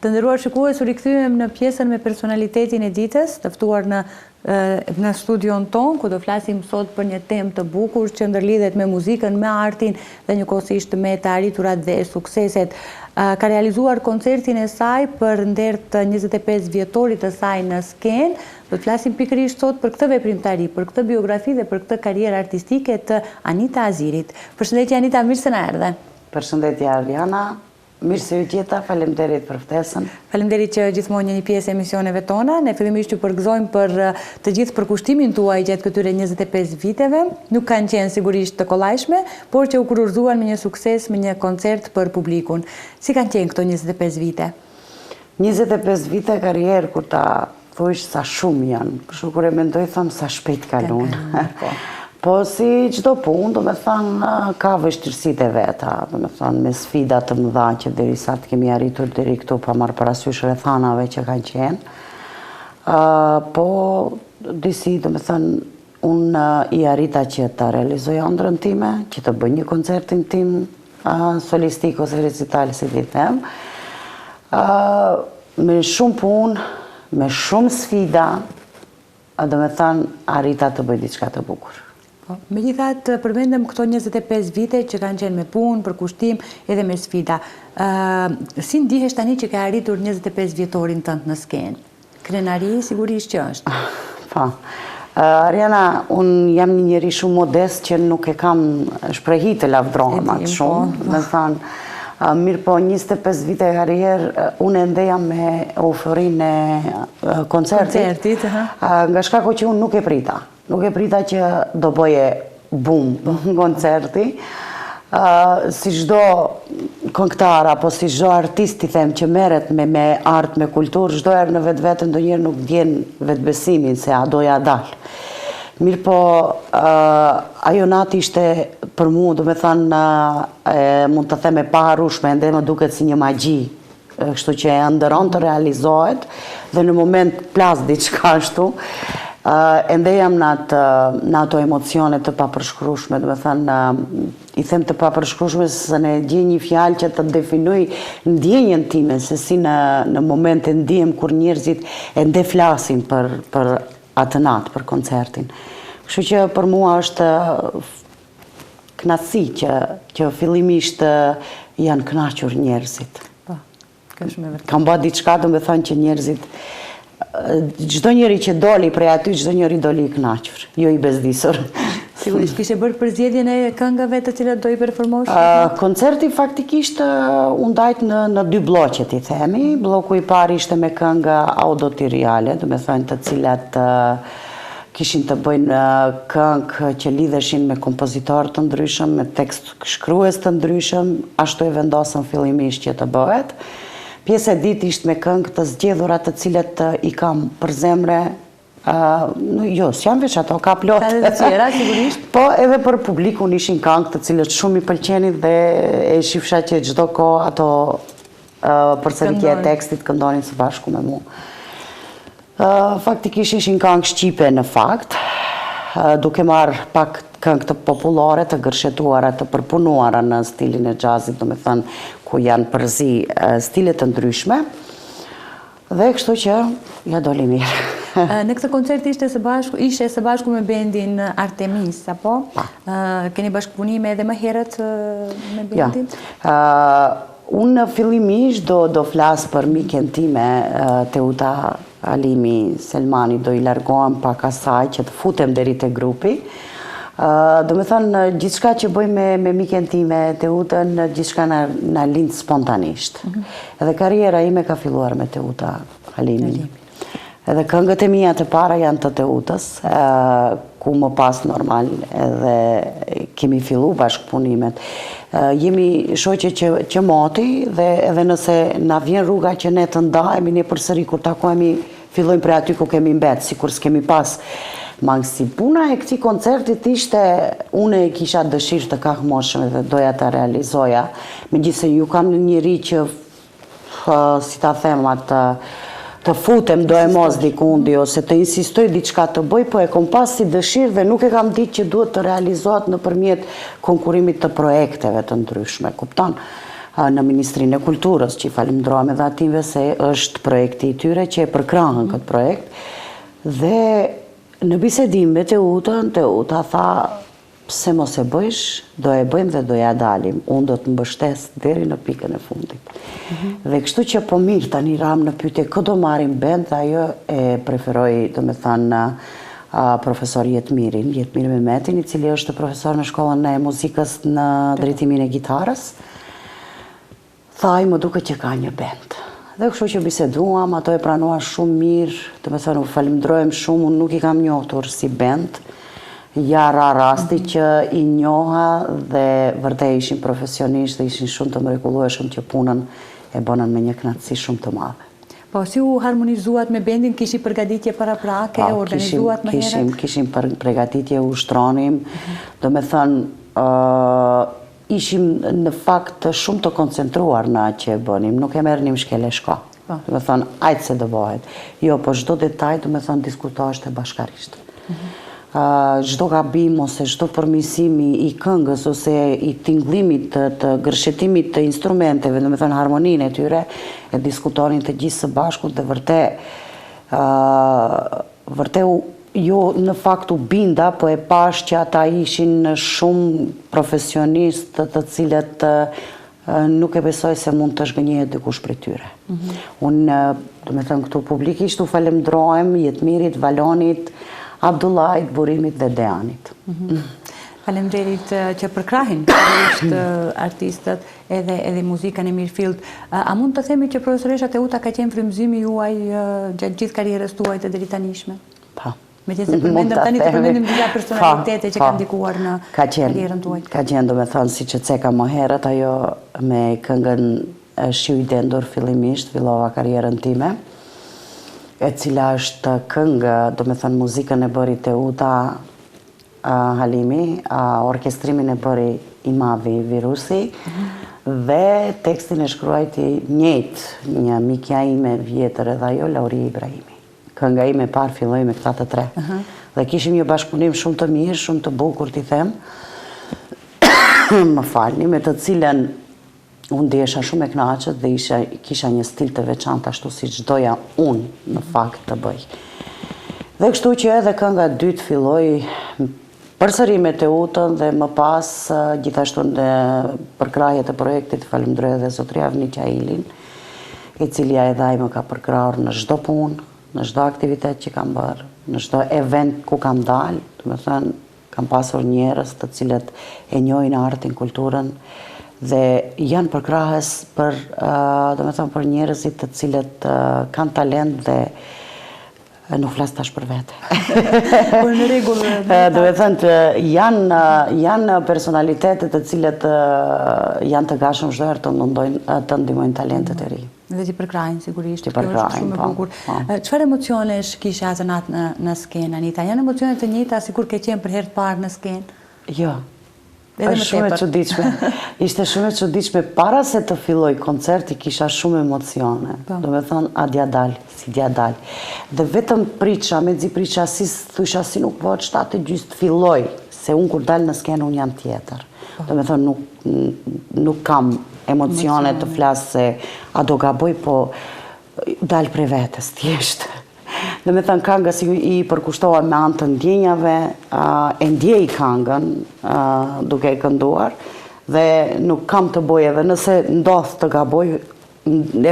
Të nderuar shikues, u rikthyem në pjesën me personalitetin e ditës, të ftuar në studion ton, ku do flasim sot për një temë të bukur që ndërlidhet me muzikën, me artin dhe njëkohësisht me të arriturat dhe sukseset. Ka realizuar koncertin e saj për nder të 25 vjetorit të saj në skenë. Do të flasim pikërisht sot për këtë veprimtari, për këtë biografi dhe për këtë karrierë artistike të Anita Azirit. Përshëndetje Anita, mirë se na erdhe. Përshëndetje Arliana, mirë se ju gjeta, faleminderit për ftesën. Faleminderit që gjithmonë një pjesë e emisioneve tona. Ne fillimisht ju përgëzojmë për të gjithë përkushtimin tuaj gjatë këtyre 25 viteve. Nuk kanë qenë sigurisht të kollajshme, por që u kurorzuan me një sukses, me një koncert për publikun. Si kanë qenë këto 25 vite? 25 vite karrierë, kur ta thuish sa shumë janë. Kështu kur e mendoj, thëmë sa shpejt kalon. Po si çdo punë, do me thënë, ka vështirësitë e veta, do me thënë, me sfida të mëdha që derisa të kemi arritur deri këtu pa marrë parasysh rrethanave që kanë qenë. Po disi, do me thënë, unë i arrita që të realizoj ëndrrën time, që të bëj një koncertin tim solistik ose recital, si ti them. Me shumë punë, me shumë sfida, do me thënë, arrita të bëj diçka të bukur. Megjithatë, përmendëm këto 25 vite që kanë qenë me punë, për kushtim, edhe me sfida. Si ndihesh tani që ka arritur 25 vjetorin tënd në skenë? Krenari sigurisht që është. Po. Ariana, unë jam një njeri shumë modest që nuk e kam shprehi të lavdrohem atë shumë. Me thënë, mirë po 25 vite karrierë, unë ende jam me euforinë e koncertit. Nga shkako që unë nuk e prita. Nuk e prita që do bëje bum në koncerti. Si çdo këngëtar apo si çdo artist i them që merret me art, me kulturë, çdo herë në vetvete ndonjëherë nuk ndjen vetbesimin se a doja dal. Mirë po, ajo natë ishte për mua, do me thënë, mund të them e paharrueshme, ende më duket si një magji, kështu që e ndëron të realizohet dhe në moment plas diçka ashtu. Ende jam në ato emocione të papërshkrueshme, do me thënë, i them të papërshkrueshme se ne gjej një fjalë që të definoj ndjenjen time, se si në momente ndjem kur njerëzit ende flasin për atë natë, për koncertin. Kështu që për mua është kënaqësi që fillimisht janë kënaqur njerëzit. Kam bërë diçka, do me thënë që njerëzit çdo njeri që doli prej aty, çdo njeri doli i kënaqur, jo i bezdisur. Sigurisht, kishe bërë përzgjedhjen e këngëve të cilat do i performosh? Koncerti faktikisht u ndajt në dy bloqe, i themi. Bloku i parë ishte me kënga auditoriale, do me thënë të cilat kishin të bëjnë këngë që lidheshin me kompozitorë të ndryshëm, me tekst shkrues të ndryshëm, ashtu e vendosën fillimisht që të bëhet. Pjesë e ditë ishte me këngë të zgjedhura të cilet i kam për zemre, jo, s'jam veç ato, ka plot. Ka dhe të tjera, sigurisht. Po, edhe për publikun ishin këngë të cilet shumë i pëlqenit dhe e shifsha që çdo kohë ato përsëritje e tekstit këndonin së bashku me mua. Faktikisht ishin këngë shqipe në fakt, duke marrë pak këngë të popullore, të gërshetuara, të përpunuara në stilin e jazzit, do me thënë, ku janë përzi stile të ndryshme, dhe kështu që ja doli mirë. Në këtë koncert ishe së bashku me bendin Artemis, apo? Keni bashkëpunime edhe më herët me bendin? Unë fillimisht do flasë për miken time, Teuta Alimi Selmani, do i largohem pak asaj që të futem deri te grupi. Do me thënë, gjithçka që bëj me miken time, Teutën, gjithçka na lind spontanisht. Edhe karriera ime ka filluar me Teuta Alimin. Edhe këngët e mia të para janë të Teutës, ku më pas normal edhe kemi fillu bashkëpunimet. Jemi shoqe që moti dhe edhe nëse na vjen rruga që ne të ndahemi, ne përsëri kur takohemi fillojmë prej aty ku kemi mbet, sikur s'kemi pas mangësi. Puna e këtij koncertit ishte, unë e kisha dëshirë të kahmoshme dhe doja të realizoja, megjithëse ju kam një njeri që, si ta them, të futem do e mos dikundi ose të insistoj diçka të bëj, po e kom pas si dëshirë dhe nuk e kam ditë që duhet të realizohet nëpërmjet konkurimit të projekteve të ndryshme, kupton? në Ministrinë e Kulturës, që i falenderojmë edhe ative se është projekti i tyre që e përkrahën këtë projekt. Dhe në bisedim me Teuta tha, pse mos e bëjsh, do e bëjmë dhe do ja dalim. Unë do të mbështes deri në pikën e fundit. Dhe kështu që po mirë tani ram në pyetje, kë do marim bend, dhe ajo e preferoj, do me thanë, profesor Jetmiri Mehmetin, i cili është profesor në shkollën e muzikës në drejtimin e gitarës. Thaj, më duke që ka një bend. Dhe kështu që biseduam, ato e pranua shumë mirë, do me thënë, u falimdrojmë shumë, unë nuk i kam njohur si bend, ja rasti që i njoha dhe vërtet ishin profesionisht dhe ishin shumë të mrekullueshëm që punën e bënën me një kënaqësi shumë të madhe. Po, si u harmonizuat me bendin, kishi përgatitje paraprake, organizuat më herët? Kishim përgatitje, u shtronim, do me thënë, ishim në fakt shumë të koncentruar në atë që e bënim, nuk e merrnim shkele shka. Do me thënë, ajtë se do bëhet. Jo, po çdo detaj, do me thënë, diskutoheshte bashkarisht. Çdo gabim ose çdo përmirësimi i këngës ose i tingëllimit të gërshetimit të instrumenteve, do me thënë harmoninë e tyre, e diskutonin të gjithë së bashku dhe vërtet jo në fakt u binda, po e pash që ata ishin shumë profesionistë të cilët nuk e besoj se mund të shgënjehet dikush prej tyre. Unë, do me thënë këtu publikisht, u falemderojmë Jetmirit, Valonit, Abdullajt, Burimit dhe Deanit. Faleminderit që përkrahin artistët edhe muzikën e Mirfield. A mund të themi që profesoresha Teuta ka qenë frymëzimi juaj gjatë gjithë karrierës tuaj të deritanishme? Pa. Megjithëse përmendëm tani të përmendim disa personalitete që kanë ndikuar në karrierën tuaj. Ka qenë, do me thënë, si që ceka më herët, ajo me këngën Shiu i dendur fillimisht, fillova karrierën time, e cila është këngë, do me thënë, muzikën e bëri Teuta Halimi, orkestrimin e bëri Imavi Virusi, dhe tekstin e shkruajti njëjtë një mikja ime vjetër edhe ajo, Lauri Ibrahimi. Kënga ime parë filloi me këta të tre. Dhe kishim një bashkëpunim shumë të mirë, shumë të bukur, t'i them, më falni, me të cilën unë ndjesha shumë e kënaqur dhe kisha një stil të veçantë ashtu siç doja unë në fakt të bëj. Dhe kështu që edhe kënga e dytë filloi përsëri me Teutën dhe më pas gjithashtu në përkrahjet e projektit falenderoj edhe zotëria Avni Qailin, i cili ai dhe ai më ka përkrahur në çdo punë, në çdo aktivitet që kam bërë, në çdo event ku kam dalë, do të thënë kam pasur njerëz të cilët e njohin artin, kulturën, dhe janë përkrahës për, do me thëmë, për njerëzit të cilët kanë talent dhe nuk flas tash për vete. Por në rregull. Do me thënë, janë personalitetet të cilët janë të gatshëm çdo herë të ndihmojnë talentet e ri. Dhe t'i përkrahin sigurisht. T'i përkrahin, po. Çfarë emocionesh kishe atë natë në skenë, Anita? Janë emocione të njëjta sikur ke qenë për herë të parë në skenë? Jo. Është shumë e çuditshme. Ishte shumë e çuditshme. Para se të filloj koncerti kisha shumë emocione. Do me thonë, a dja dal, si dja dal. Dhe vetëm priça, mezi priça, si thusha si nuk po 7:30 të filloj, se unë kur dal në skenë unë jam tjetër. Do me thonë, nuk kam emocione të flasë se a do gaboj, po dal prej vetes, thjesht. Dhe me thënë, kënga si i përkushtova me anë të ndjenjave, e ndjej këngën duke e kënduar, dhe nuk kam të boj edhe nëse ndodh të gaboj,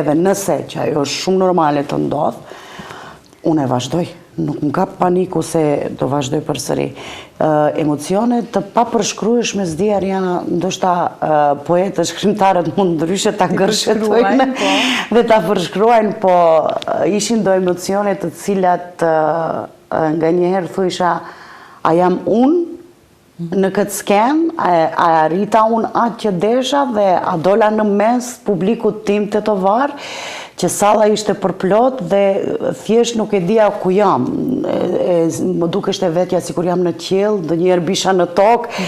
edhe nëse që ajo është shumë normale të ndodh, unë e vazhdoj. Nuk më kap paniku se do vazhdoj përsëri. Emocione të papërshkrueshme s'di Ariana, ndoshta poetët, shkrimtarët mund ndryshe ta gërshetojnë dhe ta përshkruajnë, po ishin do emocione të cilat nga njëherë thujsha, a jam unë në këtë skenë, a arrita unë atë që desha dhe a dola në mes publikut tim të të varë, që salla ishte përplot dhe thjesht nuk e dija ku jam. Më dukeshte vetja sikur jam në qiell, ndonjëherë bisha në tokë,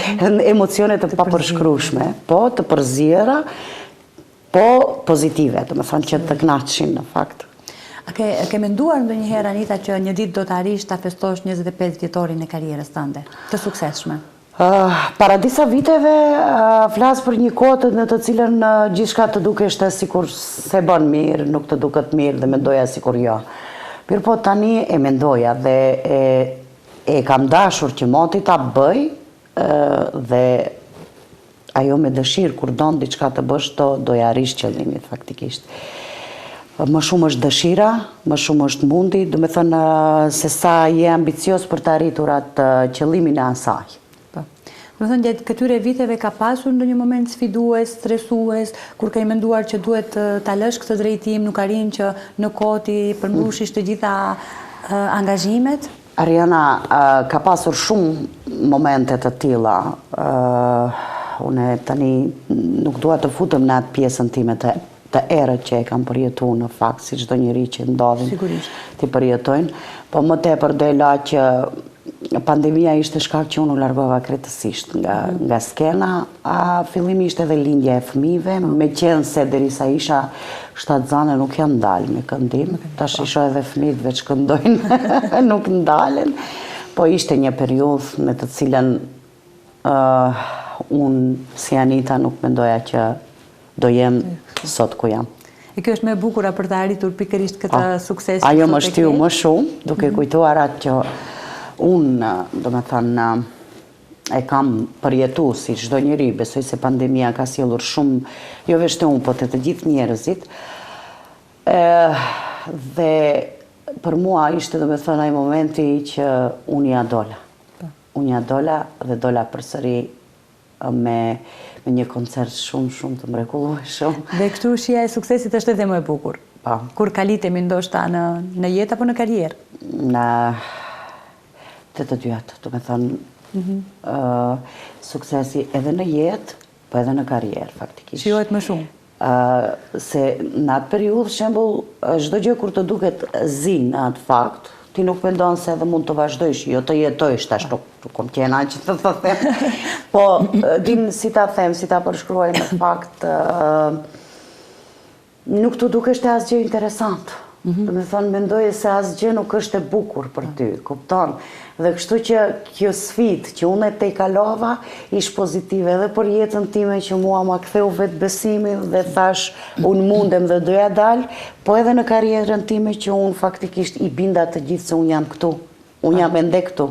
emocione të papërshkrueshme, po të përziera, po pozitive, do me thënë që të kënaqshin në fakt. A ke menduar ndonjëherë, Anita, që një ditë do të arrish ta festosh 25 vjetorin e karrierës tënde, të suksesshme? Para disa viteve flas për një kohë në të cilën gjithçka të dukeshte sikur se bën mirë, nuk të duket mirë dhe mendoja sikur jo. Mirë po tani e mendoja dhe e kam dashur që moti ta bëj dhe ajo me dëshirë kur don diçka të bësh do ja arrish qëllimit faktikisht. Më shumë është dëshira, më shumë është mundi, do me thënë se sa je ambicios për të arritur atë qëllimin e asaj. Do të thënë gjatë këtyre viteve ka pasur ndonjë moment sfidues, stresues, kur ke menduar që duhet ta lësh këtë drejtim, nuk arrin që në kohë ti përmbushish të gjitha angazhimet? Ariana, ka pasur shumë momente të tilla. Unë tani nuk dua të futem në atë pjesën time të erët që e kam përjetuar në fakt, si çdo njeri që ndodhin ti përjetojnë, po më tepër dela që pandemia ishte shkak që unë u largova krejtësisht nga skena, fillimisht edhe lindja e fëmijëve, me qenë se derisa isha shtatzane nuk jam dalë me këndim, tash isha edhe fëmijët veç këndojnë, nuk ndalen, po ishte një periudhë në të cilën unë si Anita nuk mendoja që do jem sot ku jam. E kjo është më e bukura për të arritur pikërisht këtë sukses. Ajo më shtiu më shumë, duke kujtuar atë që unë, do me thënë, e kam përjetu si çdo njeri, besoj se pandemia ka sjellur shumë, jo vetëm unë, po të gjithë njerëzit. Dhe për mua ishte, do me thënë, ai momenti që unë ja dola. Unë ja dola dhe dola përsëri me një koncert shumë të mrekullueshëm. Dhe kështu shija e suksesit është edhe më e bukur. Kur kalitemi ndoshta në jetë apo në karrierë? Në të dyat, do me thënë, suksesi edhe në jetë, po edhe në karrierë, faktikisht. Shijohet më shumë? Se në atë periudhë, shembull, çdo gjë kur të duket zi në atë fakt, ti nuk mendon se edhe mund të vazhdojsh, jo të jetojsh, tash nuk kom qena që të them. Po, din si ta them, si ta përshkruaj në fakt, nuk të dukeshte asgjë interesant. Do me thonë, mendoje se asgjë nuk është e bukur për ty, kupton? Dhe kështu që kjo sfidë që unë te kalova, ish pozitive edhe për jetën time që mua ma ktheu vetë besimin dhe thash unë mundem dhe doja dalë, po edhe në karrierën time që unë faktikisht i binda të gjithë se unë jam këtu, unë jam ende këtu.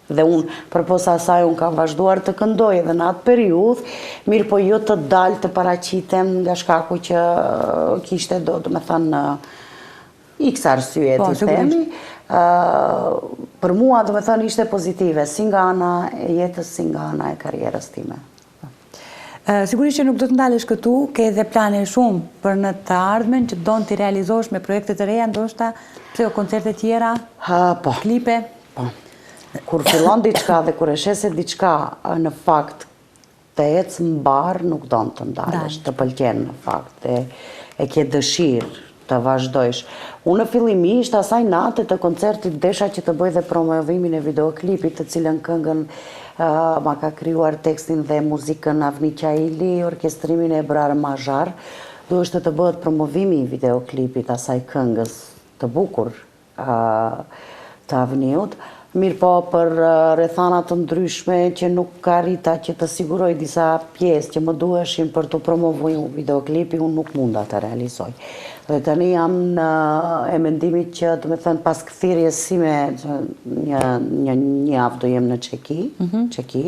Dhe unë, përposa asaj, unë kam vazhduar të këndoj edhe në atë periudhë, mirë po jo të dalë të paraqitem nga shkaku që kishte do me thënë x arsye të themi. Për mua, do me thënë, ishte pozitive, si nga ana e jetës, si nga ana e karrierës time. Sigurisht që nuk do të ndalesh këtu, ke edhe plane shumë për në të ardhmen që donë t'i realizosh me projekte të reja, ndoshta, pse o koncerte tjera, klipe? Po. Kur fillon diçka dhe kur e sheset diçka, në fakt, të ecë mbar nuk donë të ndalesh, të pëlqen në fakt, e ke dëshirë të vazhdojsh. Unë fillimisht asaj natë të koncertit desha që të bëj dhe promovimin e videoklipit të cilën këngën ma ka krijuar tekstin dhe muzikën Avni Qaili, orkestrimin e Ebrar Mazhar. Duheshte të bëhet promovimi i videoklipit asaj këngës të bukur të Avniut. Mirë po për rrethana të ndryshme që nuk arrita që të siguroj disa pjesë që më duheshin për të promovuar videoklipi, unë nuk munda të realizoj. Dhe tani jam në e mendimit që, do me thënë, pas kthirjes sime, një javë do jem në Çeki.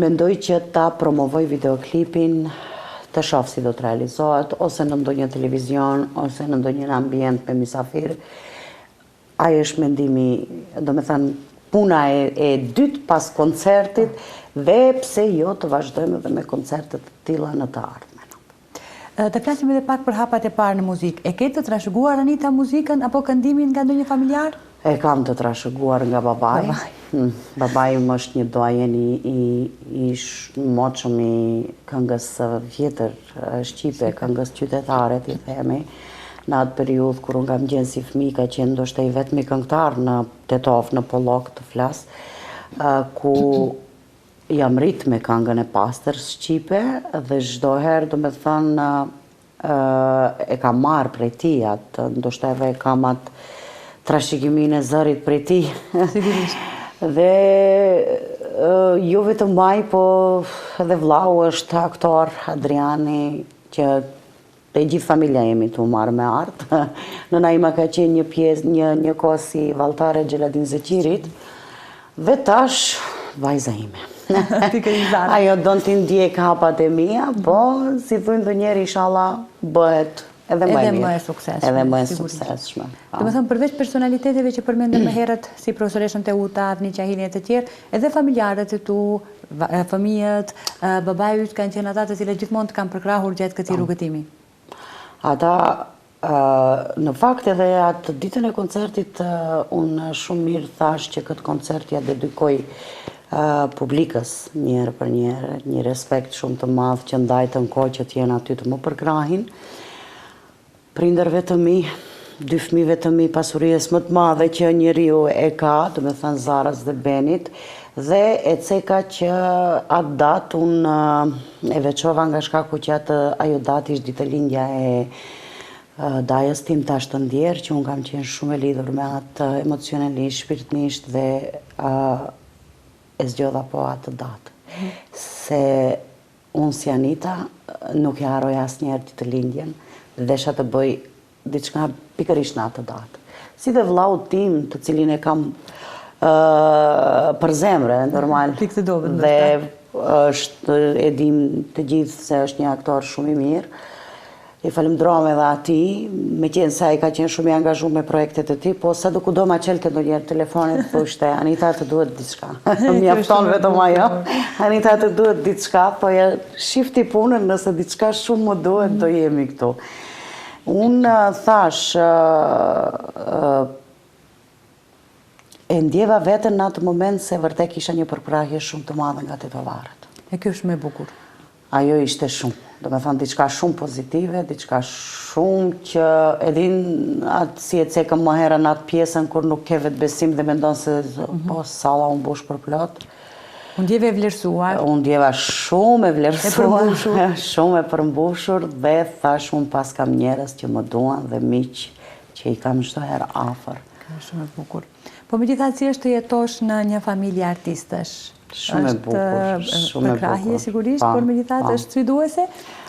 Mendoj që ta promovoj videoklipin, të shoh si do të realizohet, ose në ndonjë televizion, ose në ndonjë ambient me mysafir. Ai është mendimi, do me thënë, puna e dytë pas koncertit, dhe pse jo të vazhdojmë edhe me koncertet të tilla në të ardhmen. Të flasim edhe pak për hapat e parë në muzikë. E ke të trashëguar Anita muzikën apo këndimin nga ndonjë familjar? E kam të trashëguar nga babai. Babai më është një doajen i moçëm i këngës vjetër shqipe, këngës qytetare, ti themi. Në atë periudhë kur unë kam qenë si fëmijë, ka qenë ndoshta i vetmi këngëtar në Tetov, në Pollok të flas, ku jam rrit me këngën e pastër shqipe dhe çdo herë, do me thënë, e kam marrë prej tij atë, ndoshta edhe kam atë trashëgimin e zërit prej tij. Sigurisht. Dhe jo vetëm maj, po edhe vllau është aktor, Adriani, që të gjithë familja jemi të marrë me artë. Nëna ima ka qenë një pjesë, një kohë si valltare Gjeladin Zeqirit, dhe tash vajza ime. Ajo do t'i ndjek hapat e mia, po si thujnë dhe njerë inshallah bëhet edhe më e sukseshme. Edhe më e sukseshme. Do me thëmë, përveç personaliteteve që përmendëm më herët, si profesoreshën Teuta, Avni Qahini e të tjerë, edhe familjarët e tu, fëmijët, babaj yt kanë qenë ata të cilët gjithmonë të kanë përkrahur gjatë këtij rrugëtimi. Ata, në fakt edhe atë ditën e koncertit, unë shumë mirë thash që këtë koncert ja dedikoj publikës njërë për njërë, një respekt shumë të madh që ndajtë në kohë që t'jenë aty të më përkrahin. Prindërve të mi, dy fëmijëve të mi, pasurijes më të madhe që njeriu e ka, do me thënë Zarës dhe Benit, dhe e ceka që atë datë unë e veçova nga shkaku që ajo datë ishtë ditëlindja e dajës tim tash të ndjerë, që unë kam qenë shumë e lidhur me atë emocionalisht, shpirtnisht dhe e zgjodha po atë datë. Se unë si Anita nuk e haroj asnjëherë ditëlindjen, dhe desha të bëj diçka pikërisht në atë datë. Si dhe vllau tim, të cilin e kam për zemre, normal. Pikë të dobët, dhe është, e dim të gjithë se është një aktor shumë i mirë. I falemnderoj edhe atij, me qenë se ai ka qenë shumë i angazhuar me projektet e tij, po sa do kudo ma çelte ndonjëherë telefonin thoshte, Anita të duhet diçka. Mjafton vetëm ajo. Anita të duhet diçka, po ja shifti punën, nëse diçka shumë më duhet, do jemi këtu. Unë thash, e ndjeva veten në atë moment se vërtet kisha një përkrahje shumë të madhe nga tetovarët. E kjo është më e bukur. Ajo ishte shumë. Do me thënë, diçka shumë pozitive, diçka shumë që edhin atë si e cekëm më herën atë pjesën kur nuk ke vetë besim dhe mendon se po salla unë bush për plot. Unë ndjeve e vlerësuar. Unë ndjeva shumë e vlerësuar, shumë e përmbushur dhe thash unë pas kam njerëz që më duan dhe miq që i kam çdo herë afër. Kjo është shumë e bukur. Po megjithatë si është të jetosh në një familje artistësh? Shumë e bukur, shumë e bukur. Përkrahje sigurisht, por megjithatë është sfiduese.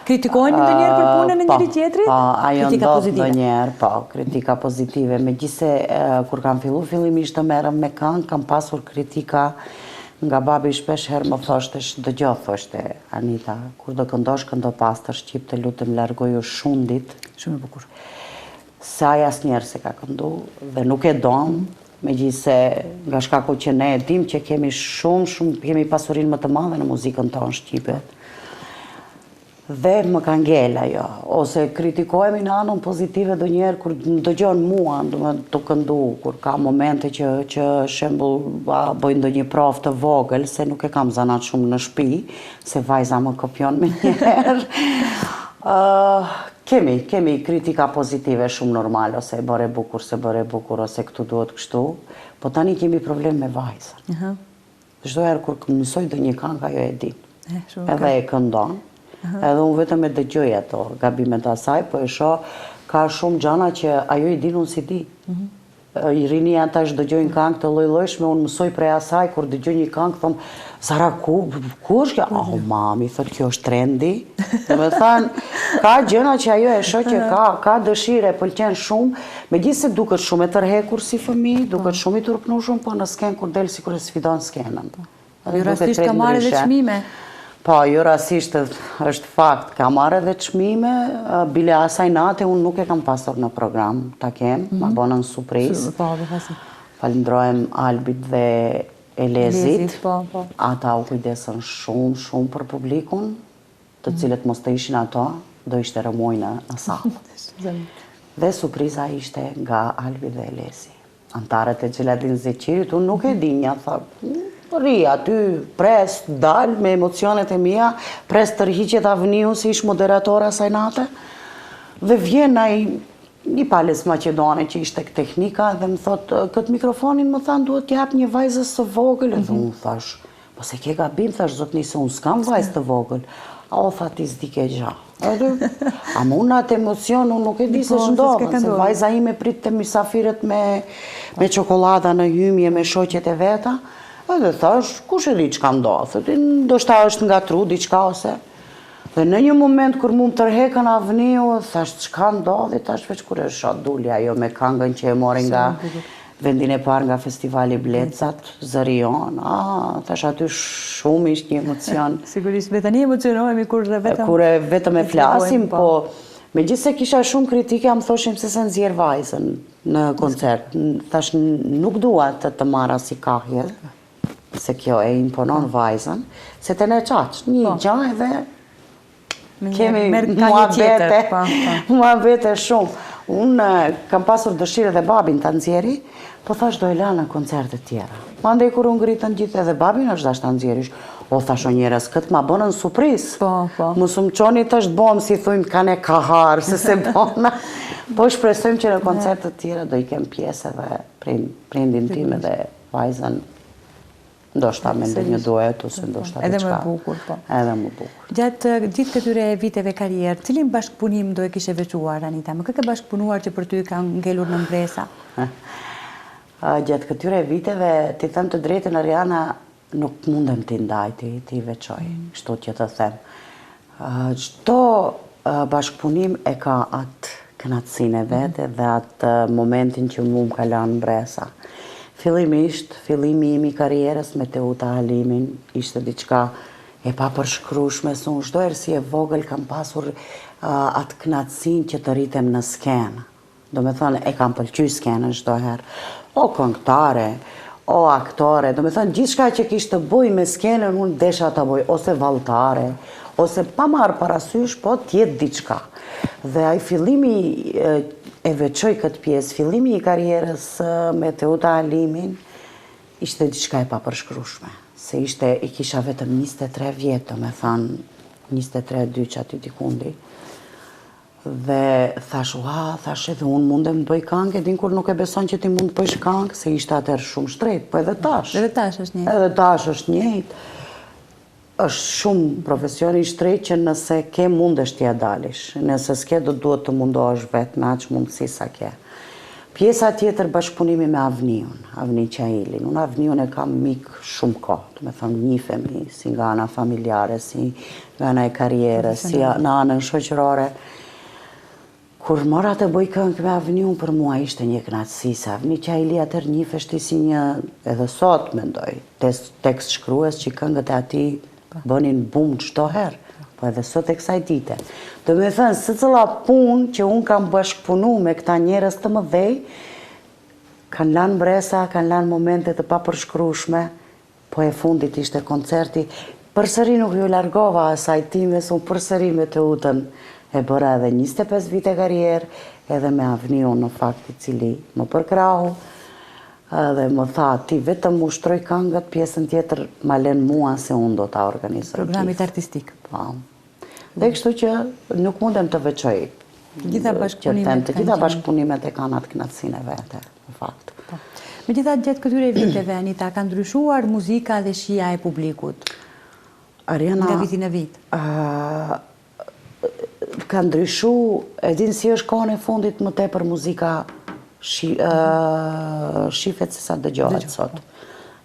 Kritikojnë ndonjëherë për punën e njëri tjetrit? Ajo ndodh ndonjëherë, po, kritika pozitive. Megjithse kur kam filluar fillimisht të merrem me këngë, kam pasur kritika nga babi shpesh herë më thoshte, dëgjoj thoshte Anita, kur do këndosh këndo pastër shqip, të lutem largoju shundit. Shumë e bukur. Se ai asnjëherë se ka këndu dhe nuk e don. Megjithse nga shkaku që ne e dim që kemi kemi pasurinë më të madhe në muzikën tonë shqipe. Dhe më ka ngel ajo, ose kritikohemi në anën pozitive ndonjëherë kur dëgjon mua, të këndu, kur ka momente që shembull bëj ndonjë provë të vogël, se nuk e kam zanat shumë në shtëpi, se vajza më kopjon me njerë. Kemi kritika pozitive shumë normal, ose e bëre bukur, ose këtu duhet kështu, po tani kemi problem me vajzën. Çdo herë kur mësoj ndonjë këngë, ajo e di. Edhe e këndon. Edhe unë vetëm e dëgjoj ato gabimet asaj, po e shoh ka shumë gjana që ajo i din unë si di. I rinia tash dëgjojnë këngë të lloj-llojshme, unë mësoj prej asaj, kur dëgjoj një këngë, thom, Zara, ku është kjo? Oh, mami, thot, kjo është trendi. Dhe me thënë, ka gjëna që ajo e shoh që ka dëshire, pëlqen shumë, megjithse duket shumë e tërhekur si fëmijë, duket shumë i turpnushëm, po në skenë kur del sikur e sfidon skenën. Jo rastisht ka marrë edhe çmime. Po, jo rastisht është fakt, ka marrë edhe çmime, bile asaj nate unë nuk e kam pasur në program, ta kem, ma bonën surprizë. Falenderojm Albit dhe Elezit, ata u kujdesën shumë për publikun, të cilët mos të ishin ato, do ishte rëmujnë në sallë. Dhe surpriza ishte nga Albi dhe Elezi. Antarët e Gjeladin Zeqirit, unë nuk e dinja, thë, ri aty, pres, dal me emocionet e mia, pres tërhiqet Avniu si ish moderatora asaj nate, dhe vjen ai një palës Maqedone që ishte teknika dhe më thot, këtë mikrofonin më thanë duhet t'jap një vajzës së vogël, edhe unë thash, po se ke gabim, thash zotnisë, unë s'kam vajzë të vogël. A o tha ti s'di ke gja. A më unë atë emocion, unë nuk e di se shndodhën, se vajza ime prit të misafirët me qokolada në hymje, me shoqet e veta, Edhe thash, kush e di çka ndodh? Ndoshta është nga tru diçka ose. Dhe në një moment kur mu më tërhekën avniu, thash çka ndodhi, thash veç kur e shoh duli ajo me këngën që e mori nga vendin e parë nga festivali Blecat, Zërion. Thash aty shumë ishte një emocion. Sigurisht, vetë tani emocionohemi kur vetëm e flasim, po megjithse kisha shumë kritike, më thoshin pse se nxjerr vajzën në koncert. Thash nuk dua të marra si kahje, se kjo e imponon vajzën, se të ne qaq, një gjah edhe kemi muhabete shumë. Unë kam pasur dëshirë edhe babin të nxjerri, po thash do e la në koncerte tjera. Mandej kur unë ngritën gjithë edhe babin është dash të nxjerrish. O thash o njerës, këtë ma bënën surpriz. Mësë më qoni të është bomë si thujmë kane kaharë, se bona. Po shpresojmë që në koncerte tjera do i kem pjesë edhe prindin tim edhe vajzën. Ndoshta me një duet ose ndoshta edhe më bukur, po. Edhe më bukur. Gjatë gjithë këtyre viteve karrierë, cilin bashkëpunim do e kishe veçuar, Anita? Më këtë bashkëpunuar që për ty ka ngelur në mbresa? Gjatë këtyre viteve, ti them të drejtën, Ariana, nuk mundem t'i ndaj, t'i veçoj, kështu që të them. Çdo bashkëpunim e ka atë kënaqësinë e vete dhe atë momentin që mu më ka lanë mbresa. Fillimisht, fillimi im i karrierës me Teuta Halimin ishte diçka e papërshkrueshme, se unë çdo herë si e vogël kam pasur atë kënaqësinë që të rritem në skenë. Do me thënë, e kam pëlqyer skenën çdo herë. O këngëtare, o aktore, do me thënë, gjithçka që kishte bëj me skenën, unë desha ta bëj, ose valltare, ose pa marrë parasysh, po t'jetë diçka. Dhe ai fillimi e veçoj këtë pjesë, fillimi i karrierës me Teuta Halimin ishte diçka e papërshkrueshme. Se i kisha vetëm 23 vjetë, do me thënë, 23 dyq aty dikundi. Dhe thash, thash edhe unë mundem të bëj këngë, din kur nuk e beson që ti mund të bësh këngë, se ishte atëherë shumë shtrejt, po edhe tash. Edhe tash është njëjtë. Edhe tash është njëjtë. Është shumë profesioni i shtrejt që nëse ke mundesh t'ja dalish, nëse s'ke do duhet të mundohesh vetë me aq mundësi sa ke. Pjesa tjetër bashkëpunimi me Avniun, Avni Qailin. Unë Avniun e kam mik shumë kohë, do me thënë njihemi si nga ana familjare, si nga ana e karrierës, si në anën shoqërore. Kur mora të bëj këngë me Avniun, për mua ishte një kënaqësi, se Avni Qaili atëherë njiheshti si një, edhe sot mendoj, tekst shkrues që këngët e atij bënin bum çdo herë, po edhe sot e kësaj dite. Do me thënë, secilla punë që unë kam bashkëpunu me këta njerëz të mëdhej, kanë lanë mbresa, kanë lanë momente të papërshkrueshme, po e fundit ishte koncerti. Përsëri nuk ju largova asaj time, se unë përsëri me Teutën e bëra edhe 25 vite karrierë, edhe me Avniun në fakt i cili më përkrahu, dhe më tha, ti vetëm u shtroj këngët, pjesën tjetër ma len mua se unë do ta organizoj. Programit artistik. Po. Dhe kështu që nuk mundem të veçoj. Gjitha bashkëpunimet e kanë atë kënaqësinë e vete, në fakt. Megjithatë, gjatë këtyre viteve, Anita, ka ndryshuar muzika dhe shija e publikut? Ariana, nga viti në vit? Ka ndryshu, e din si është kohën e fundit më tepër muzika shifet se sa dëgjohet sot.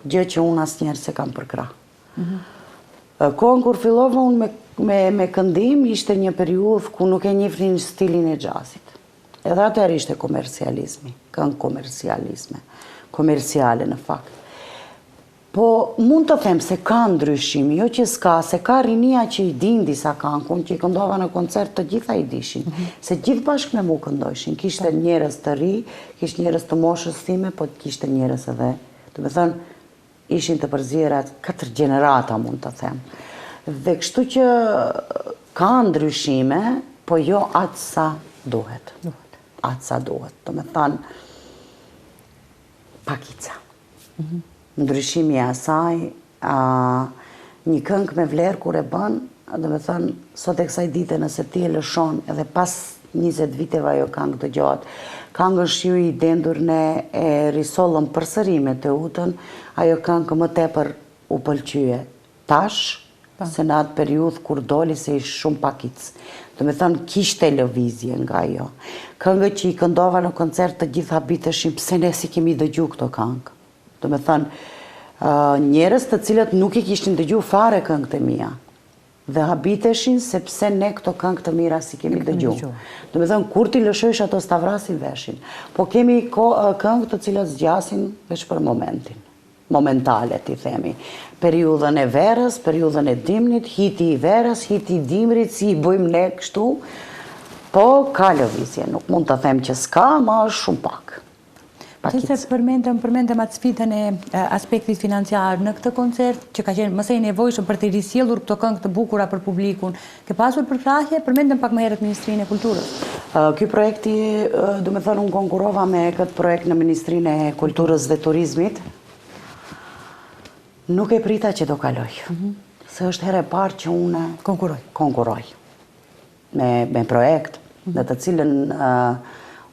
Gjë që unë asnjëherë se kam përkrah. Kohën kur fillova unë me këndim, ishte një periudhë ku nuk e njihnin stilin e jazzit. Edhe atëherë ishte komercializmi, këngë komerciale në fakt. Po mund të them se ka ndryshim, jo që s'ka, se ka rinia që i din disa këngë, që i këndova në koncert të gjitha i dishin, se gjithë bashkë me mu këndojshin, kishte njerëz të ri, kishte njerëz të moshës time, po kishte njerëz edhe, të me thënë, ishin të përzierat 4 gjenerata, mund të them. Dhe kështu që ka ndryshime, po jo atë sa duhet. Atë sa duhet, të me thënë, pakica. Ndryshimi e asaj, një këngë me vlerë kur e bën, dhe me thënë, sot e kësaj dite nëse ti e lëshon, edhe pas 20 viteve ajo këngë të gjatë, këngën shiu i dendur ne e risollëm përsëri me Teutën, ajo këngë më tepër u pëlqye tash, se në atë periudhë kur doli se ishte shumë pakic. Dhe me thënë, kishte lëvizje nga ajo. Këngët që i këndova në koncert të gjitha biteshin, pse ne si kemi dëgju këto këngë. Do me thënë, njerëz të cilët nuk I kishin dëgju fare këngët e mia dhe habiteshin sepse ne këto këngë të mira si kemi dëgju. Do me thënë, kur ti lëshojsh ato stavrasin veshin, po kemi këngë të cilat zgjasin veç për momentin, momentale ti themi. Periudhën e verës, periudhën e dimnit, hiti I verës, hiti I dimrit, si I bëjmë ne kështu, po ka lëvizje, nuk mund të them që s'ka, ma është shumë pak. Që se përmendëm atë sfidën e aspektit financiar në këtë koncert, që ka qenë mësej nevojshëm për të risjellur këto këngë të bukura për publikun, ke pasur përkrahje, përmendëm pak më herët Ministrinë e Kulturës. Ky projekti, do me thënë, unë konkurova me këtë projekt në Ministrinë e Kulturës dhe Turizmit, nuk e prita që do kaloj. Se është herë e parë që unë konkuroj me projekt, në të cilën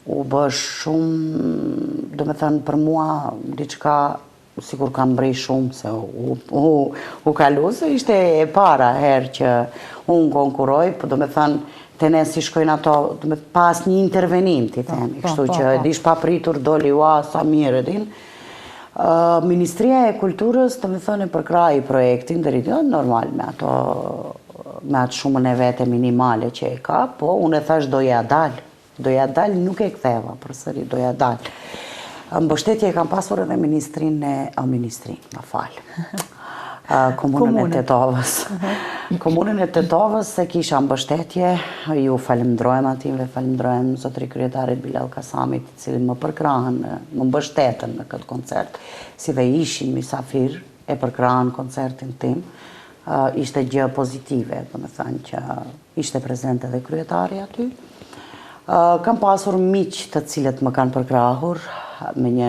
u bë shumë, do me thënë, për mua diçka sikur kam brej shumë, se u kalu, se ishte e para herë që unë konkuroj, po do me thënë, të ne si shkojnë ato, pas një intervenim, ti themi, kështu që dish pa pritur doli ua, sa mirë edhin. Ministria e Kulturës, të me thënë, e përkraj projektin, dhe rritë, normal me atë shumën e vete minimale që e ka, po unë e thash doja dalë. Doja dalë, nuk e ktheva, përsëri doja dalë. Mbështetje e kam pasur edhe Komunën e Tetovës. Komunën e Tetovës se kisha mbështetje, ju falemndrojmë ative, falemndrojmë zotëri kryetarit Bilal Kasamit, cili më përkrahën, më mbështetën në këtë koncert, si dhe ishin misafir e përkrahën koncertin tim. Ishte gjë pozitive, do me thënë që ishte prezente edhe kryetari aty. Kam pasur miq të cilët më kanë përkrahur me një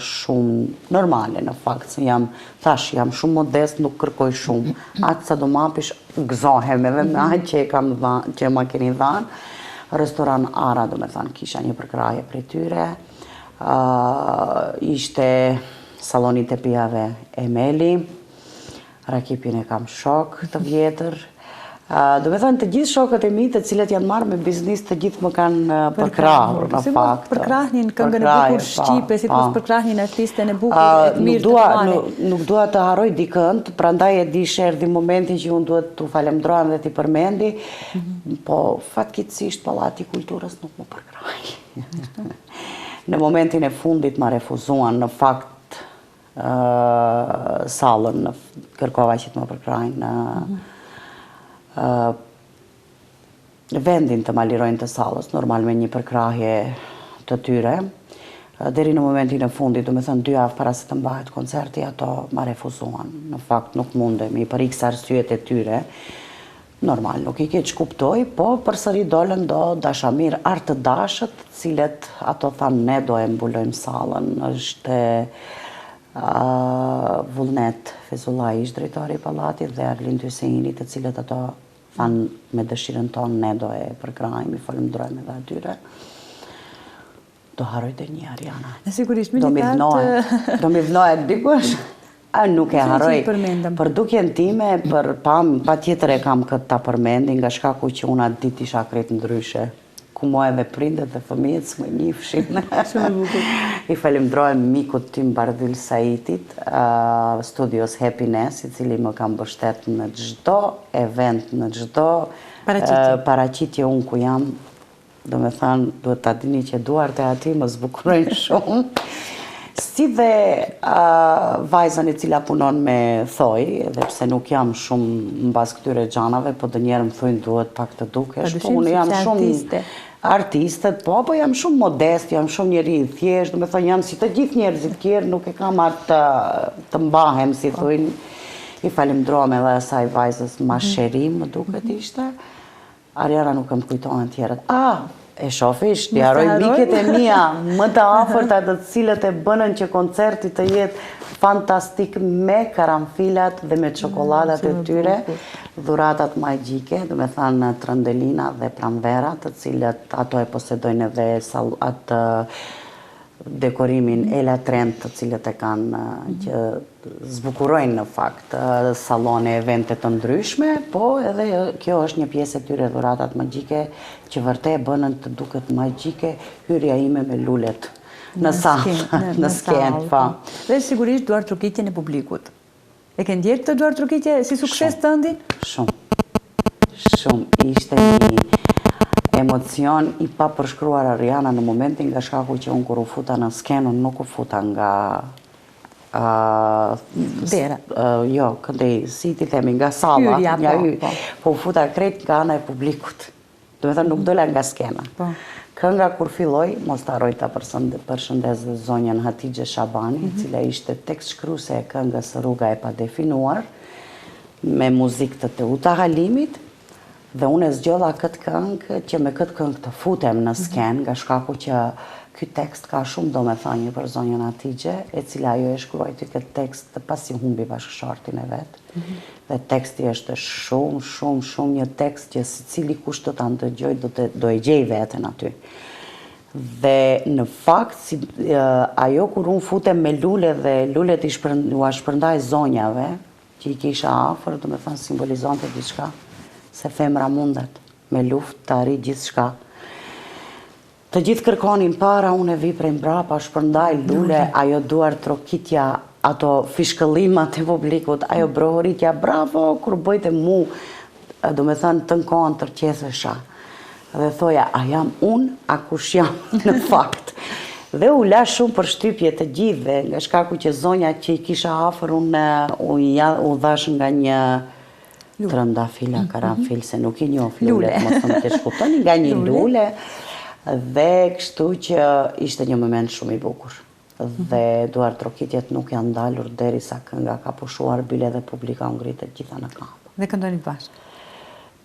shumë normale në fakt, se jam shumë modest, nuk kërkoj shumë. Atë sa do mapish gëzohem edhe me atë që ma keni dhanë. Restoran Ara, do me thënë, kisha një përkrahje prej tyre. Ishte saloni të pijave Emeli, Rakipin e kam shok të vjetër. Do me thënë të gjithë shokët e mi të cilët janë marrë me biznis të gjithë më kanë përkrahur në fakt. Si përkrahnin këngën e bukur shqipe, si përkrahnin artisten e bukur e të mirë të fare. Nuk dua të haroj dikënd, prandaj e di erdhi momentin që unë duhet të falemndrohem dhe t'i përmendi, po fatkeqësisht Pallati i Kulturës nuk më përkrahi. Në momentin e fundit ma refuzuan, në fakt sallën, kërkova që të më përkrahin në vendin të ma lirojnë të sallës, normal me një përkrahje të tyre. Deri në momentin e fundit, do me thënë 2 javë para se të mbahet koncerti, ato ma refuzuan. Në fakt nuk mundemi, për x arsyet e tyre, normal, nuk I keq kuptoj, po përsëri dolën do dashamir artë dashët, cilet ato thanë ne do e mbulojmë sallën. Është Vullnet Fezulaj ish drejtori I Pallatit dhe Arlind Hyseni, të cilët ato thanë me dëshirën tonë ne do e përkrahim, I falemndrojmë edhe atyre. Do haroj të një, Ariana. Sigurisht, do mi vnohet dikush. Nuk e haroj. Për dukjen time, pa tjetër e kam këtë ta përmendin, nga shkaku që unë atë dit isha krejt ndryshe. Ku mo edhe prindet dhe fëmijët s'më njifshin. I falemndrojmë mikut tim Bardhyl Saitit, Studios Happiness, I cili më kam mbështet në çdo event, në çdo paraqitje unë ku jam. Do me thënë, duhet ta dini që duart e ati më zbukurojnë shumë. Si dhe vajzën e cila punon me thoj, edhe pse nuk jam shumë mbas këtyre gjanave, po dë njerë më thujnë duhet pak të dukesh, po unë jam shumë artistet, po jam shumë modest, jam shumë njeri I thjesht, do me thënë jam si të gjithë njerëzit tjerë, nuk e kam atë të mbahem, si thujnë, I falemndrohem edhe asaj vajzës ma sherim, më duket ishte. Ariana nuk më kujtohen tjerët. E shofish, t'i haroj miket e mia, më të afërta të cilët e bënën që koncerti të jetë fantastik me karamfilat dhe me çokoladat e tyre, dhuratat magjike, do me thënë Trëndelina dhe Pranvera, të cilët ato e posedojnë edhe atë dekorimin Ela Trent, të cilët e kanë që zbukurojnë në fakt sallone evente të ndryshme, po edhe kjo është një pjesë e tyre dhuratat magjike që vërtet bënën të duket magjike hyrja ime me lulet në sallë, në skenë. Dhe sigurisht duar trokitjen e publikut. E ke ndjerë këtë duar trokitje si sukses të ndin? Shumë. Shumë. Ishte një emocion i pa përshkruar Ariana në momentin nga shkaku që unë kur u futa në skenën nuk u futa nga Dera. Jo, këndej, si ti themi, nga sala, Hyrja, po u futa krejt nga ana e publikut. Do me thënë nuk dola nga skena. Kënga kur filloj, mos të harroj ta përshëndes dhe zonjën Hatixhe Shabani, cila ishte tekst shkruese e këngës Rruga e padefinuar, me muzikë të Teuta Halimit, dhe unë e zgjodha këtë këngë që me këtë këngë të futem në skenë, nga shkaku që ky tekst ka shumë domethënie për zonjën Hatixhe, e cila ajo e shkruajti këtë tekst pasi humbi bashkëshortin e vet. Dhe teksti është shumë një tekst që secili kush do ta ndëgjoj do e gjej veten aty. Dhe në fakt ajo kur unë futem me lule dhe lulet u shpërndaj zonjave që i kisha afër, domethënë simbolizonte diçka, se femra mundet me luftë të arrijë gjithçka. Të gjithë kërkonin para, unë e vi prej mbrapa, shpërndaj lule, ajo duar trokitja, ato fishkëllimat e publikut, ajo brohoritja, bravo, kur bëjte mu, do me thënë të në kohën tërqesesha. Dhe thoja, a jam unë, a kush jam në fakt. Dhe u la shumë për shtypje të gjithve, nga shkaku që zonja që i kisha afër, unë u dhash nga një trëndafila, karanfil, se nuk i njoh lule, mos të më të shkutoni, nga një lule, dhe kështu që ishte një moment shumë i bukur. Dhe duar trokitjet nuk janë ndalur derisa kënga ka pushuar bile dhe publika u ngritet gjitha në kamp. Dhe këndoni bashkë?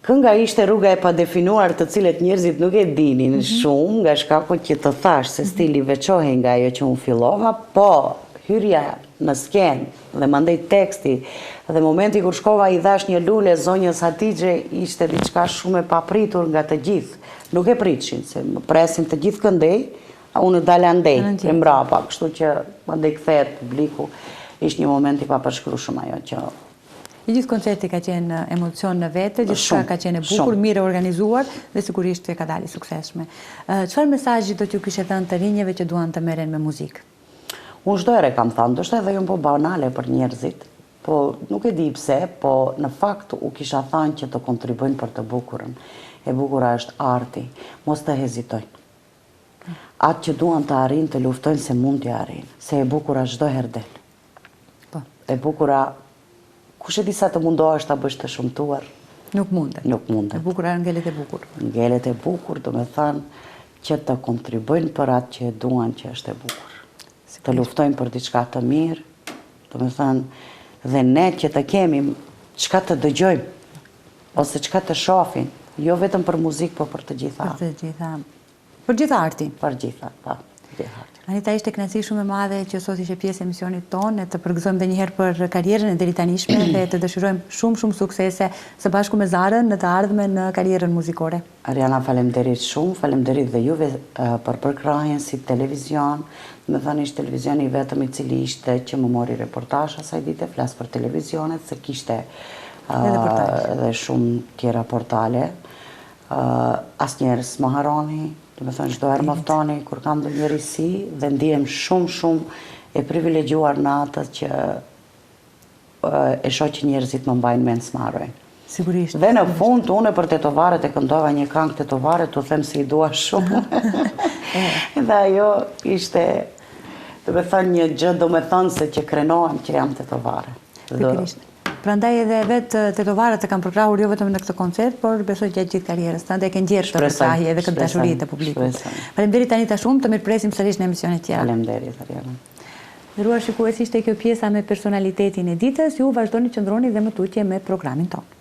Kënga ishte Rruga e padefinuar, të cilët njerëzit nuk e dinin shumë, nga shkaku që të thash se stili veçohej nga ajo që unë fillova, po hyrja në skenë dhe mandej teksti dhe momenti kur shkova i dhash një lule zonjës Hatixhe ishte diçka shumë e papritur nga të gjithë. Nuk e pritshin, se më presin të gjithë këndej, a unë dalë andej, e mbrapa, kështu që mandej kthehet publiku, ishte një moment i papërshkrueshëm ajo që... I gjithë koncerti ka qenë emocion në vete, gjithçka ka qenë e bukur, mirë organizuar dhe sigurisht ka dalë suksesshme. Çfarë mesazhi do t'ju kishe thënë të rinjeve që duan të merren me muzikë? Unë çdo herë kam thënë, ndoshta edhe jo po banale për njerëzit, po nuk e di pse, po në fakt u kisha thënë që të kontribuojnë për të bukurën. E bukura është arti, mos të hezitojnë. Atë që duan të arrijnë, të luftojnë se mund t'ja arrijnë, se e bukura çdo herë del. E bukura, kush e di sa të mundohesh ta bësh të shumtuar? Nuk mundet. Nuk mundet. E bukura ngelet e bukur. Ngelet e bukur, do me thënë që të kontribuojnë për atë që e duan që është e bukur. Të luftojnë për diçka të mirë, do me thënë, dhe ne që të kemi çka të dëgjojmë, ose çka të shohim, jo vetëm për muzikë, po për të gjitha. Për gjitha artin. Për gjitha, pa. Anita, ishte kënaqësi shumë e madhe që sot ishe pjesë e emisionit tonë, të përgëzojmë edhe një herë për karrierën e deri tanishme dhe të dëshirojmë shumë suksese së bashku me Zarën në të ardhmen në karrierën muzikore. Ariana, faleminderit shumë, faleminderit dhe juve për përkrahjen si televizion. Me thënë ishte televizioni vetëm i cili ishte që më mori reportazh asaj dite, flas për televizionet, se kishte edhe shumë tjera portale. Asnjëherë s'më harroni, do me thënë çdo herë më ftoni kur kam ndonjë risi dhe ndihem shumë e privilegjuar në atë që e shoh që njerëzit më mbajnë mend s'më harrojnë. Sigurisht. Dhe në fund unë për tetovaret e këndova një këngë tetovare, tu them se i dua shumë. Dhe ajo ishte, do me thënë një gjë, do me thënë se që krenohem që jam tetovare. Sigurisht. Prandaj edhe vetë tetovarët e kam përkrahur jo vetëm në këtë koncert, por besoj gjatë gjithë karrierës. Prandaj ke ndjerë këtë përkrahje edhe këtë dashuri të publikut. Faleminderit Anita shumë, të mirëpresim sërish në emisione tjera. Faleminderit Ariana. Nderuar shikues, ishte kjo pjesa me personalitetin e ditës, ju vazhdoni qëndroni dhe më tutje me programin tonë.